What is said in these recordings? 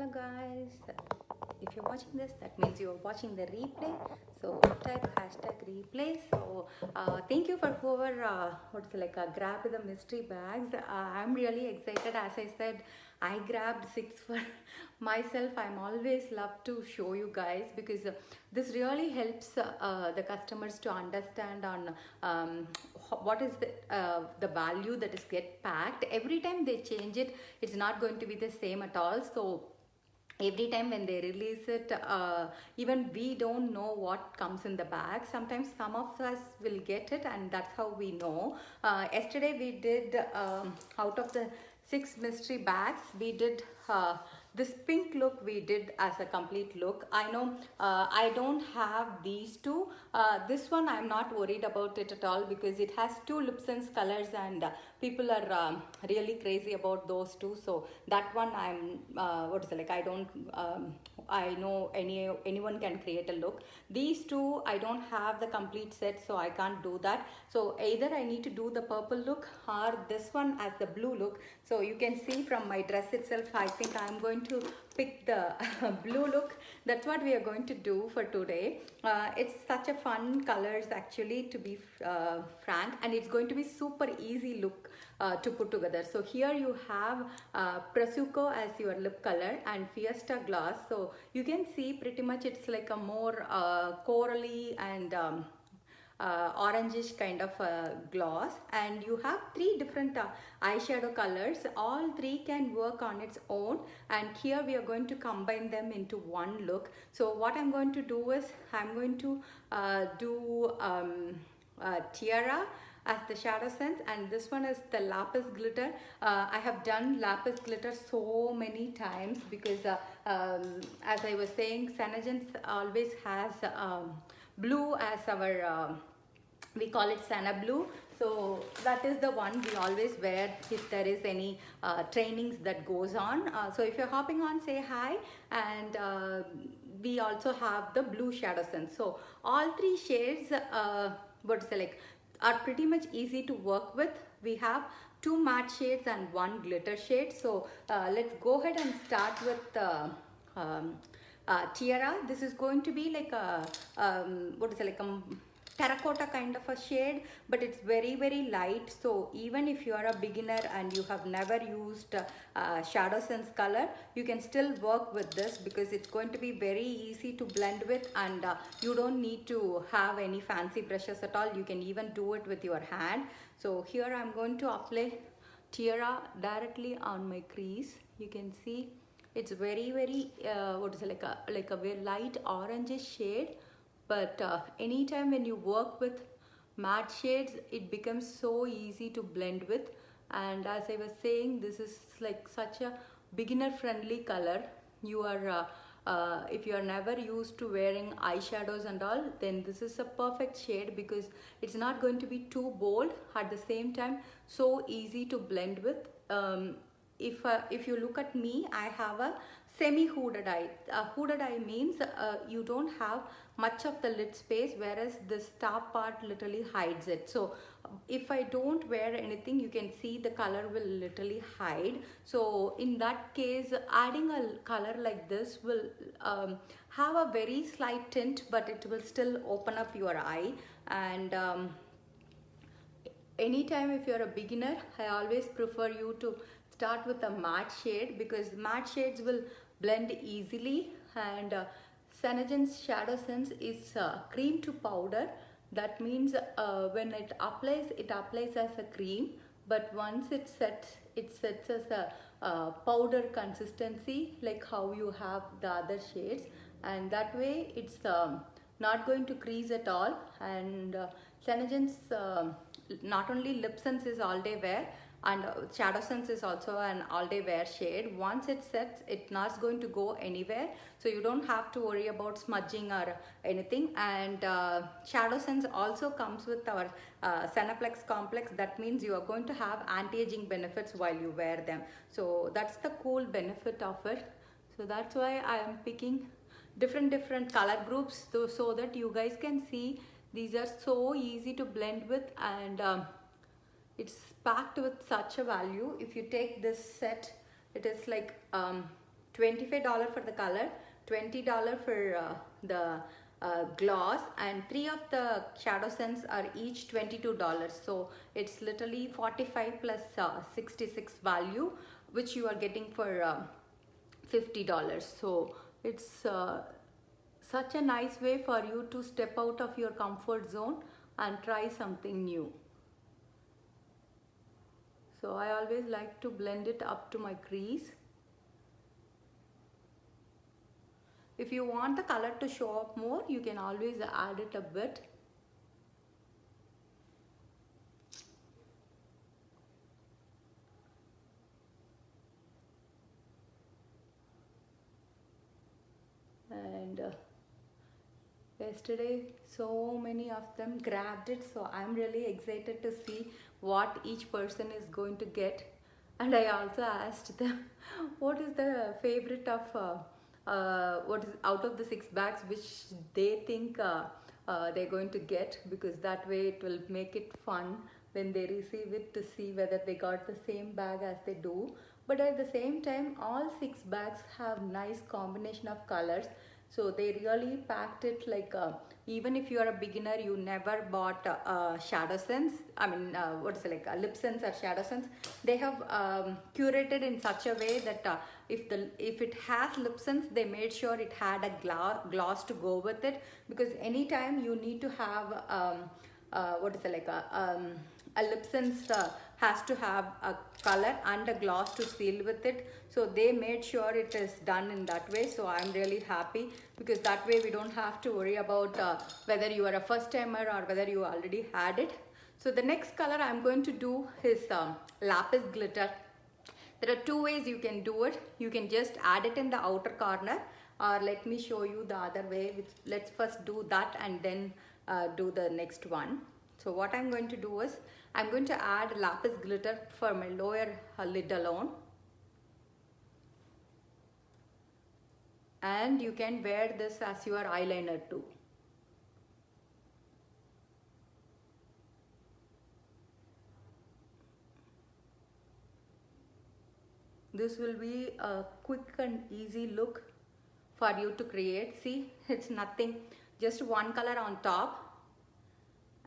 Hello guys, if you're watching this, that means you're watching the replay. So type hashtag replay. So thank you for whoever grabbed the mystery bags. I'm really excited. As I said, I grabbed 6 for myself. I'm always love to show you guys because this really helps the customers to understand on what is the value that is get packed. Every time they change it, it's not going to be the same at all. So every time when they release it, even we don't know what comes in the bag. Sometimes some of us will get it, and that's how we know. Yesterday we did out of the 6 mystery bags, we did this pink look we did as a complete look. I know I don't have these two. This one I'm not worried about it at all because it has 2 LipSense colors, and people are really crazy about those two. So that one I'm I don't I know anyone can create a look. These two I don't have the complete set, so I can't do that. So either I need to do the purple look or this one as the blue look. So you can see from my dress itself, I think I'm going to pick the blue look. That's what we are going to do for today. It's such a fun colors actually, to be frank, and it's going to be super easy look to put together. So here you have Prosecco as your lip color and Fiesta gloss. So you can see pretty much it's like a more corally and orangish kind of gloss, and you have 3 different eyeshadow colors. All 3 can work on its own, and here we are going to combine them into one look. So what I'm going to do is I'm going to do Tierra as the ShadowSense, and this one is the Lapis Glitter. I have done Lapis Glitter so many times because as I was saying, SeneGence always has blue as our we call it Sana Blue. So that is the one we always wear if there is any trainings that goes on. So if you're hopping on, say hi. And we also have the blue ShadowSense. So all 3 shades are pretty much easy to work with. We have 2 matte shades and 1 glitter shade. So let's go ahead and start with Tierra. This is going to be like a terracotta kind of a shade, but it's very light. So even if you are a beginner and you have never used ShadowSense color, you can still work with this because it's going to be very easy to blend with, and you don't need to have any fancy brushes at all. You can even do it with your hand. So here I'm going to apply Tierra directly on my crease. You can see it's very like a very light orangish shade. But anytime when you work with matte shades, it becomes so easy to blend with. And as I was saying, this is like such a beginner friendly color. You are if you are never used to wearing eyeshadows and all, then this is a perfect shade because it's not going to be too bold, at the same time so easy to blend with. If you look at me, I have a semi-hooded eye. Hooded eye means you don't have much of the lid space, whereas this top part literally hides it. So if I don't wear anything, you can see the color will literally hide. So in that case, adding a color like this will have a very slight tint, but it will still open up your eye. And anytime if you're a beginner, I always prefer you to start with a matte shade because matte shades will blend easily. And SeneGence ShadowSense is cream to powder. That means when it applies as a cream, but once it sets as a powder consistency, like how you have the other shades, and that way it's not going to crease at all. And SeneGence not only LipSense is all day wear, and ShadowSense is also an all-day wear shade. Once it sets, it's not going to go anywhere, so you don't have to worry about smudging or anything. And ShadowSense also comes with our Senaplex complex. That means you are going to have anti-aging benefits while you wear them. So that's the cool benefit of it. So that's why I am picking different color groups so that you guys can see these are so easy to blend with, and it's packed with such a value. If you take this set, it is like $25 for the color, $20 for the gloss, and 3 of the ShadowSense are each $22. So it's literally 45 plus 66 value, which you are getting for $50. So it's such a nice way for you to step out of your comfort zone and try something new. So I always like to blend it up to my crease. If you want the color to show up more, you can always add it a bit. And yesterday so many of them grabbed it, so I'm really excited to see what each person is going to get. And I also asked them what is the favorite of what is out of the 6 bags which they think they're going to get, because that way it will make it fun when they receive it to see whether they got the same bag as they do. But at the same time, all 6 bags have nice combination of colors, so they really packed it like even if you are a beginner, you never bought ShadowSense, I mean what is it, like a LipSense or ShadowSense, they have curated in such a way that if it has LipSense, they made sure it had a gloss to go with it, because anytime you need to have what is it, like a LipSense has to have a color and a gloss to seal with it. So they made sure it is done in that way. So I'm really happy, because that way we don't have to worry about whether you are a first timer or whether you already had it. So the next color I'm going to do is Lapis Glitter. There are 2 ways you can do it. You can just add it in the outer corner, or let me show you the other way. Let's first do that and then do the next one. So what I'm going to do is, I'm going to add Lapis Glitter for my lower lid alone. And you can wear this as your eyeliner too. This will be a quick and easy look for you to create. See, it's nothing, just one color on top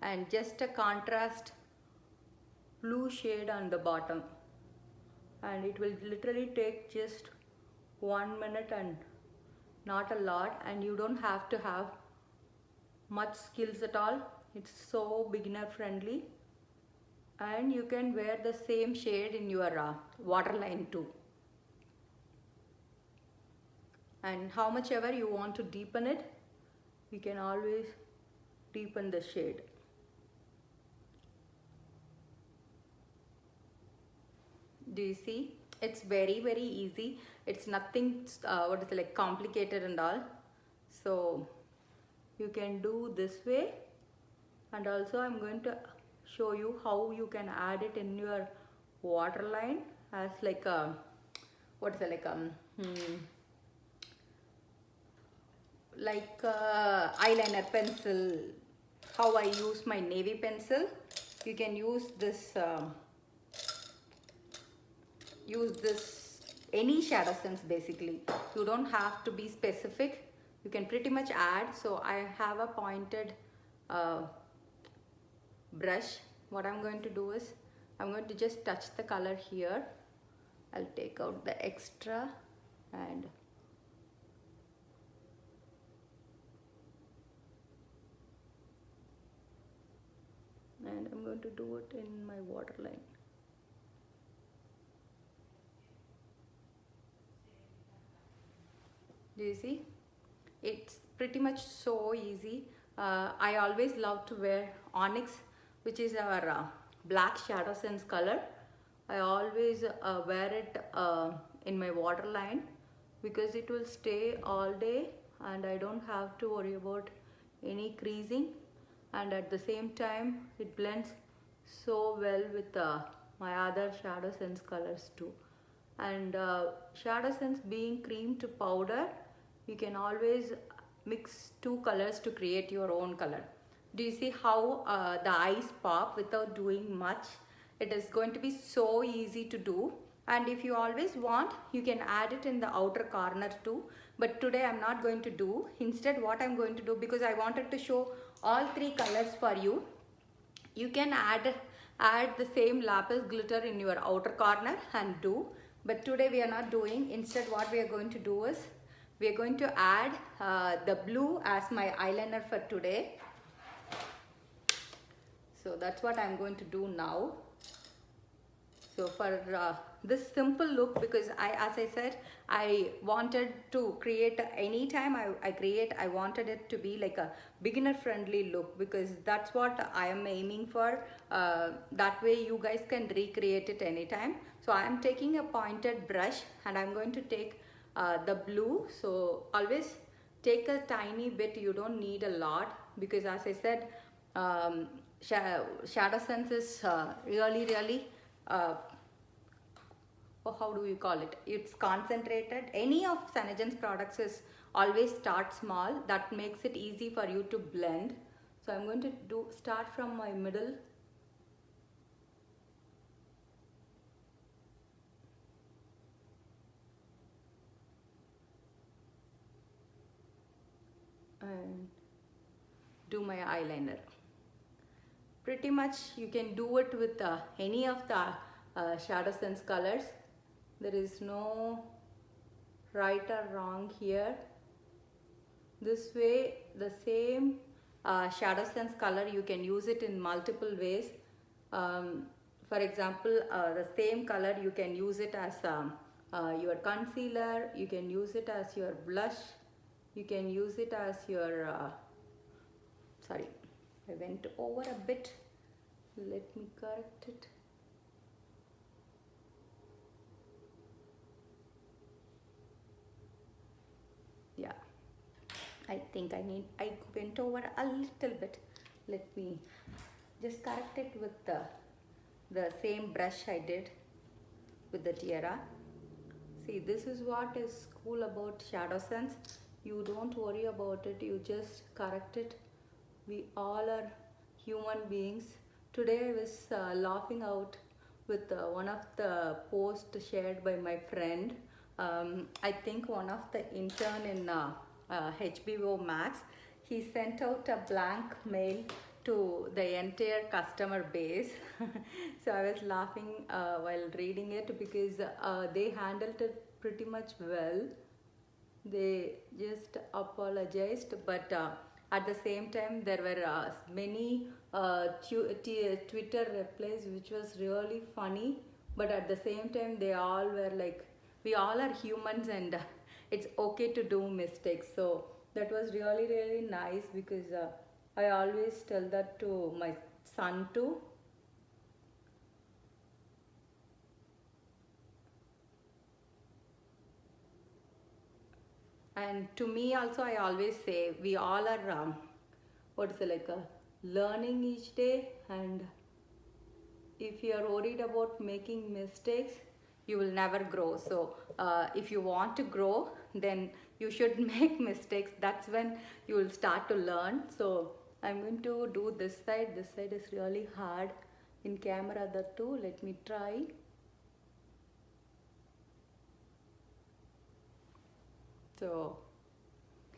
and just a contrast blue shade on the bottom, and it will literally take just 1 minute and not a lot, and you don't have to have much skills at all. It's so beginner friendly, and you can wear the same shade in your waterline too. And how much ever you want to deepen it, you can always deepen the shade. Do you see? It's very easy. It's nothing what is it, like complicated and all. So you can do this way, and also I'm going to show you how you can add it in your waterline as like a what is it, like eyeliner pencil. How I use my navy pencil, you can use this any ShadowSense basically. You don't have to be specific, you can pretty much add. So I have a pointed brush. What I'm going to do is, I'm going to just touch the color here. I'll take out the extra and I'm going to do it in my waterline. Do you see? It's pretty much so easy. I always love to wear Onyx, which is our black ShadowSense color. I always wear it in my waterline, because it will stay all day and I don't have to worry about any creasing, and at the same time it blends so well with my other ShadowSense colors too. And ShadowSense being cream to powder, you can always mix 2 colors to create your own color. Do you see how the eyes pop without doing much? It is going to be so easy to do, And if you always want, you can add it in the outer corner too, but today I'm not going to do. Instead what I'm going to do, because I wanted to show all three colors for you, you can add the same lapis glitter in your outer corner and do, but today we are not doing. Instead what we are going to do is we are going to add the blue as my eyeliner for today. So that's what I'm going to do now. So for this simple look, because as I said, I wanted to create, anytime I wanted it to be like a beginner friendly look, because that's what I am aiming for. That way you guys can recreate it anytime. So I am taking a pointed brush and I'm going to take the blue. So always take a tiny bit, you don't need a lot, because as I said, ShadowSense is really how do you call it? It's concentrated. Any of SeneGence products is always start small. That makes it easy for you to blend. So I'm going to start from my middle. And do my eyeliner. Pretty much you can do it with any of the ShadowSense colors. There is no right or wrong here. This way, the same ShadowSense color, you can use it in multiple ways. For example, the same color you can use it as your concealer, you can use it as your blush, you can use it as your sorry, I went over a bit, let me correct it. Yeah, I think I went over a little bit. Let me just correct it with the same brush I did with the Tierra. See, this is what is cool about ShadowSense. You don't worry about it, you just correct it. We all are human beings. Today I was laughing out with one of the posts shared by my friend. I think one of the intern in HBO Max, he sent out a blank mail to the entire customer base. So I was laughing while reading it, because they handled it pretty much well. They just apologized, but at the same time there were many Twitter replies which was really funny, but at the same time they all were like, we all are humans and it's okay to do mistakes. So that was really nice, because I always tell that to my son too. And to me also, I always say we all are what is it, like learning each day, and if you are worried about making mistakes, you will never grow. So if you want to grow, then you should make mistakes. That's when you will start to learn. So I'm going to do this side. This side is really hard in camera, that too. Let me try. So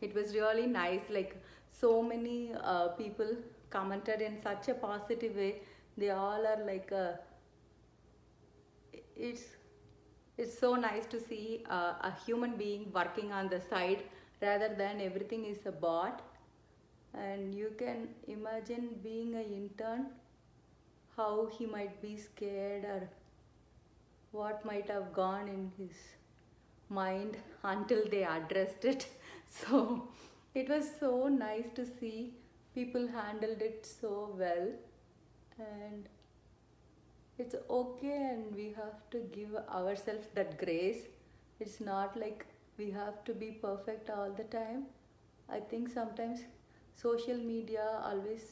it was really nice, like so many people commented in such a positive way. They all are like it's so nice to see a human being working on the side rather than everything is a bot. And you can imagine being an intern, how he might be scared, or what might have gone in his mind until they addressed it. So it was so nice to see people handled it so well, and it's okay, and we have to give ourselves that grace. It's not like we have to be perfect all the time. I think sometimes social media always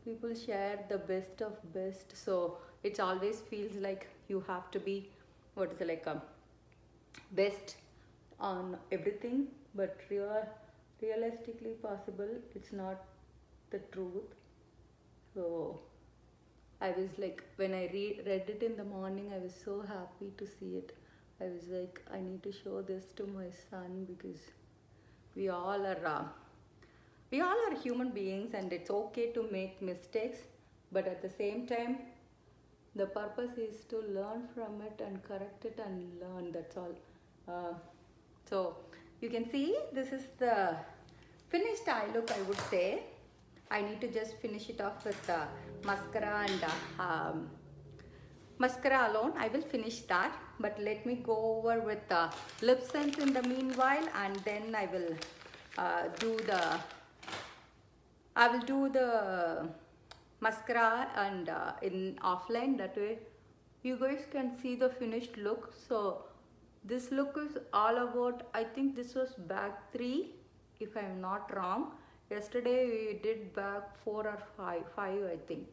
people share the best of best, so it always feels like you have to be what is it, like a best on everything, but realistically possible it's not the truth. So I was like, when I read it in the morning, I was so happy to see it. I was like, I need to show this to my son because we all are human beings, and it's okay to make mistakes, but at the same time the purpose is to learn from it and correct it and learn. That's all. So you can see this is the finished eye look, I would say. I need to just finish it off with mascara and mascara alone. I will finish that, but let me go over with LipSense in the meanwhile, and then I will do the mascara and in offline. That way you guys can see the finished look. So this look is all about, I think this was bag 3 if I'm not wrong. Yesterday we did bag 4 or 5 I think.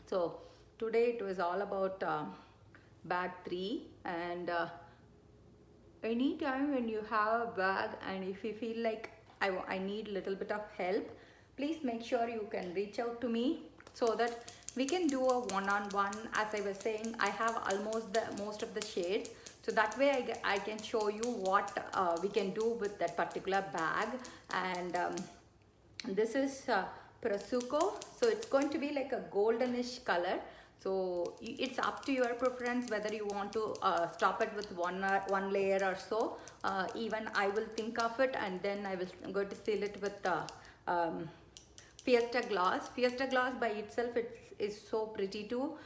So today it was all about bag 3, and anytime when you have a bag and if you feel like I need a little bit of help, please make sure you can reach out to me so that we can do a one-on-one. As I was saying, I have almost most of the shades, so that way I can show you what we can do with that particular bag. And this is Prosecco, so it's going to be like a goldenish color. So it's up to your preference whether you want to stop it with one layer or so. Even I will think of it, and then I will go to seal it with Fiesta gloss. Fiesta gloss by itself is so pretty too.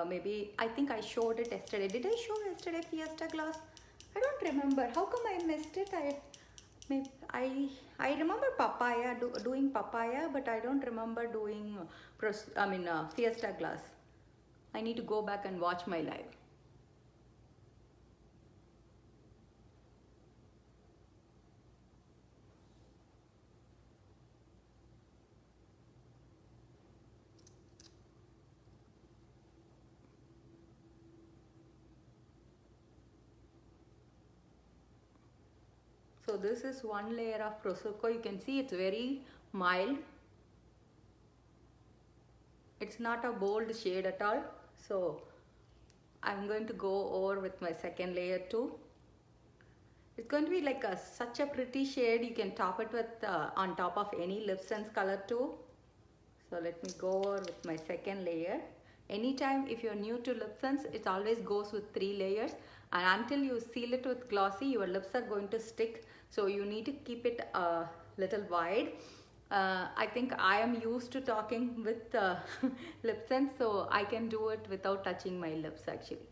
Maybe I think I showed it yesterday. Did I show yesterday Fiesta gloss? I don't remember. How come I missed it? I remember papaya, doing papaya, but I don't remember doing Fiesta gloss. I need to go back and watch my live. So this is one layer of Prosecco. You can see it's very mild. It's not a bold shade at all. So I'm going to go over with my second layer too. It's going to be like such a pretty shade. You can top it with on top of any LipSense color too. So let me go over with my second layer. Anytime if you're new to LipSense, it always goes with 3 layers, and until you seal it with glossy, your lips are going to stick. So you need to keep it a little wide. I think I am used to talking with LipSense, so I can do it without touching my lips actually.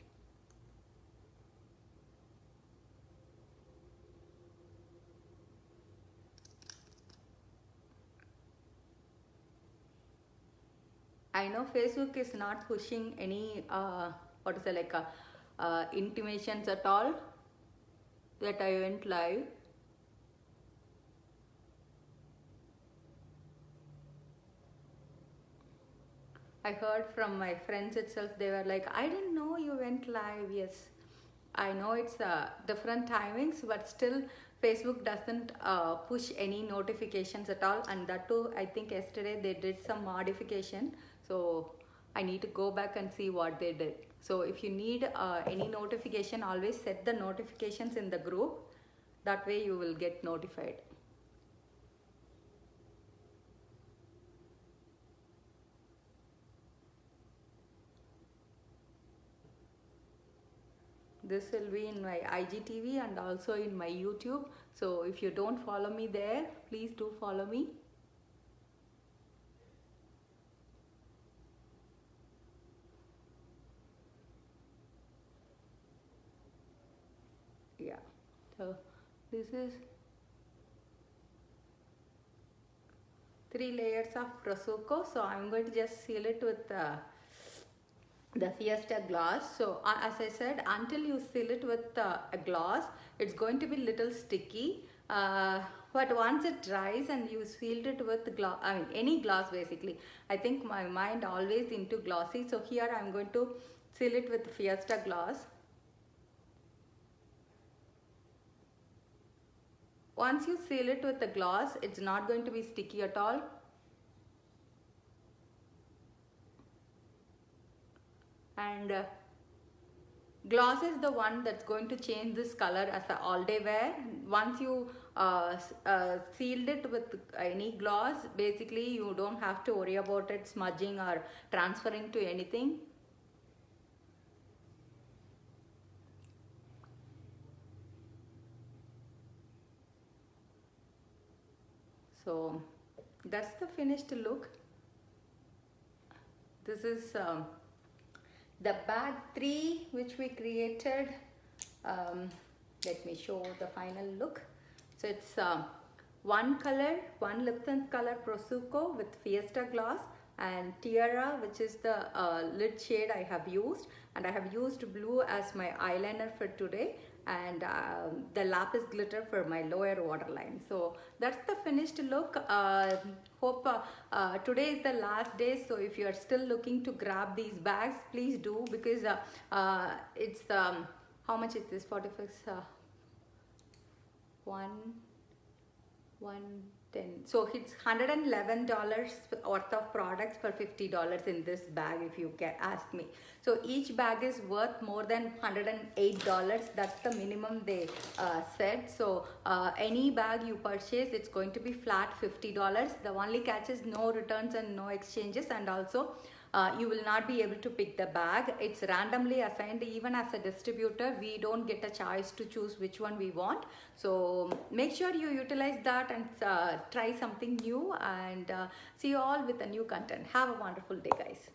I know Facebook is not pushing any intimations at all that I went live. I heard from my friends itself, they were like, I didn't know you went live. Yes, I know it's different timings, but still Facebook doesn't push any notifications at all. And that too, I think yesterday they did some modification. So I need to go back and see what they did. So if you need any notification, always set the notifications in the group. That way you will get notified. This will be in my IGTV and also in my YouTube. So if you don't follow me there, please do follow me. Yeah, so this is 3 layers of Prosecco. So I'm going to just seal it with the Fiesta gloss. So as I said, until you seal it with a gloss, it's going to be little sticky. But once it dries and you sealed it with gloss, any gloss basically. I think my mind always into glossy. So here I'm going to seal it with Fiesta gloss. Once you seal it with the gloss, it's not going to be sticky at all. and gloss is the one that's going to change this color as a all day wear. Once you sealed it with any gloss, basically you don't have to worry about it smudging or transferring to anything. So that's the finished look. This is the bag 3 which we created. Let me show the final look. So it's one color, one LipSense color Prosecco with Fiesta gloss, and Tierra, which is the lid shade I have used, and I have used blue as my eyeliner for today, and the Lapis Glitter for my lower waterline. So that's the finished look. Hope today is the last day, so if you are still looking to grab these bags, please do, because it's how much is this? 46 110. So it's $111 worth of products for $50 in this bag, if you can ask me. So each bag is worth more than $108. That's the minimum they said. So any bag you purchase, it's going to be flat $50. The only catch is no returns and no exchanges, and also you will not be able to pick the bag. It's randomly assigned. Even as a distributor, we don't get a choice to choose which one we want. So make sure you utilize that and try something new, and see you all with a new content. Have a wonderful day, guys.